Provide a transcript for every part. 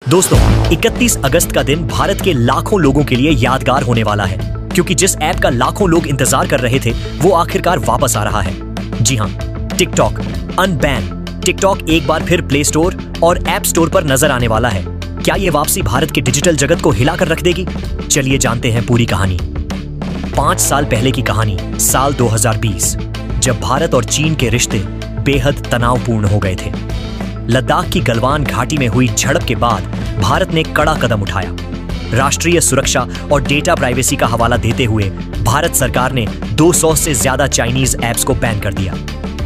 दोस्तों, 31 अगस्त का दिन भारत के लाखों लोगों के लिए यादगार होने वाला है, क्योंकि जिस ऐप का लाखों लोग इंतजार कर रहे थे वो आखिरकार वापस आ रहा है। जी हां, टिकटॉक अनबैन। टिकटॉक एक बार फिर प्ले स्टोर और ऐप स्टोर पर नजर आने वाला है। क्या ये वापसी भारत के डिजिटल जगत को हिला कर रख देगी? चलिए जानते हैं पूरी कहानी। 5 साल पहले की कहानी, साल 2020, जब भारत और चीन के रिश्ते बेहद तनावपूर्ण हो गए थे। लद्दाख की गलवान घाटी में हुई झड़प के बाद भारत ने कड़ा कदम उठाया। राष्ट्रीय सुरक्षा और डेटा प्राइवेसी का हवाला देते हुए भारत सरकार ने 200 से ज्यादा चाइनीज ऐप्स को बैन कर दिया।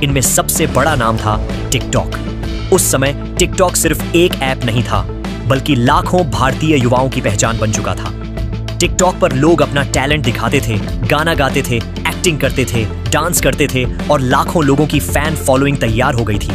इनमें सबसे बड़ा नाम था टिकटॉक। उस समय टिकटॉक सिर्फ एक ऐप नहीं था, बल्कि लाखों भारतीय युवाओं की पहचान बन चुका था। टिकटॉक पर लोग अपना टैलेंट दिखाते थे, गाना गाते थे, एक्टिंग करते थे, डांस करते थे और लाखों लोगों की फैन फॉलोइंग तैयार हो गई थी।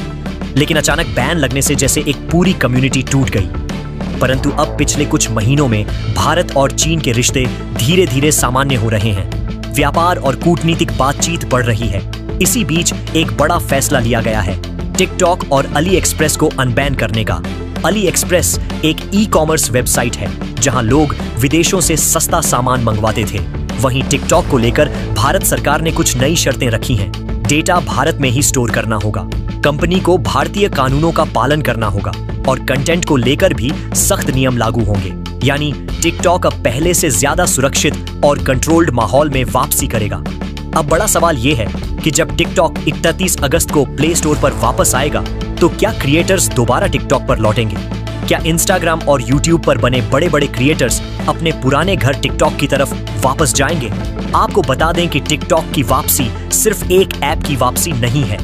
लेकिन अचानक बैन लगने से जैसे एक पूरी कम्युनिटी टूट गई। परंतु अब पिछले कुछ महीनों में भारत और चीन के रिश्ते धीरे धीरे सामान्य हो रहे हैं। व्यापार और कूटनीतिक बातचीत बढ़ रही है। इसी बीच एक बड़ा फैसला लिया गया है, टिकटॉक और अली एक्सप्रेस को अनबैन करने का। अली एक्सप्रेस एक ई-कॉमर्स वेबसाइट है जहां लोग विदेशों से सस्ता सामान मंगवाते थे। वहीं टिकटॉक को लेकर भारत सरकार ने कुछ नई शर्तें रखी हैं। डेटा भारत में ही स्टोर करना होगा, कंपनी को भारतीय कानूनों का पालन करना होगा और कंटेंट को लेकर भी सख्त नियम लागू होंगे। यानी टिकटॉक अब पहले से ज्यादा सुरक्षित और कंट्रोल्ड माहौल में वापसी करेगा। अब बड़ा सवाल यह है कि जब टिकटॉक 31 अगस्त को प्ले स्टोर पर वापस आएगा तो क्या क्रिएटर्स दोबारा टिकटॉक पर लौटेंगे? क्या इंस्टाग्राम और यूट्यूब पर बने बड़े बड़े क्रिएटर्स अपने पुराने घर टिकटॉक की तरफ वापस जाएंगे? आपको बता दें कि टिकटॉक की वापसी सिर्फ एक ऐप की वापसी नहीं है।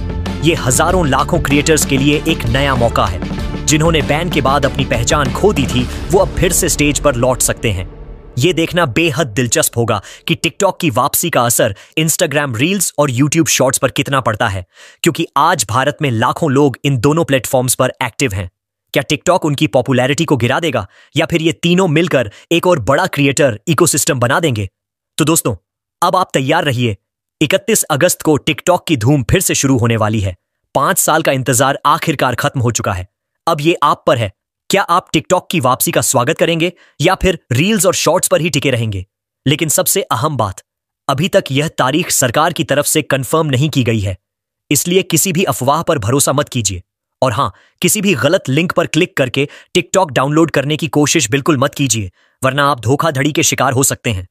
ये हजारों लाखों क्रिएटर्स के लिए एक नया मौका है। जिन्होंने बैन के बाद अपनी पहचान खो दी थी, वो अब फिर से स्टेज पर लौट सकते हैं। ये देखना बेहद दिलचस्प होगा कि टिकटॉक की वापसी का असर इंस्टाग्राम रील्स और यूट्यूब शॉर्ट्स पर कितना पड़ता है, क्योंकि आज भारत में लाखों लोग इन दोनों प्लेटफॉर्म्स पर एक्टिव हैं। क्या टिकटॉक उनकी पॉपुलैरिटी को गिरा देगा या फिर ये तीनों मिलकर एक और बड़ा क्रिएटर इकोसिस्टम बना देंगे? तो दोस्तों, अब आप तैयार रहिए। 31 अगस्त को टिकटॉक की धूम फिर से शुरू होने वाली है। 5 साल का इंतजार आखिरकार खत्म हो चुका है। अब ये आप पर है। क्या आप टिकटॉक की वापसी का स्वागत करेंगे या फिर रील्स और शॉर्ट्स पर ही टिके रहेंगे? लेकिन सबसे अहम बात, अभी तक यह तारीख सरकार की तरफ से कंफर्म नहीं की गई है, इसलिए किसी भी अफवाह पर भरोसा मत कीजिए। और हां, किसी भी गलत लिंक पर क्लिक करके टिकटॉक डाउनलोड करने की कोशिश बिल्कुल मत कीजिए, वरना आप धोखाधड़ी के शिकार हो सकते हैं।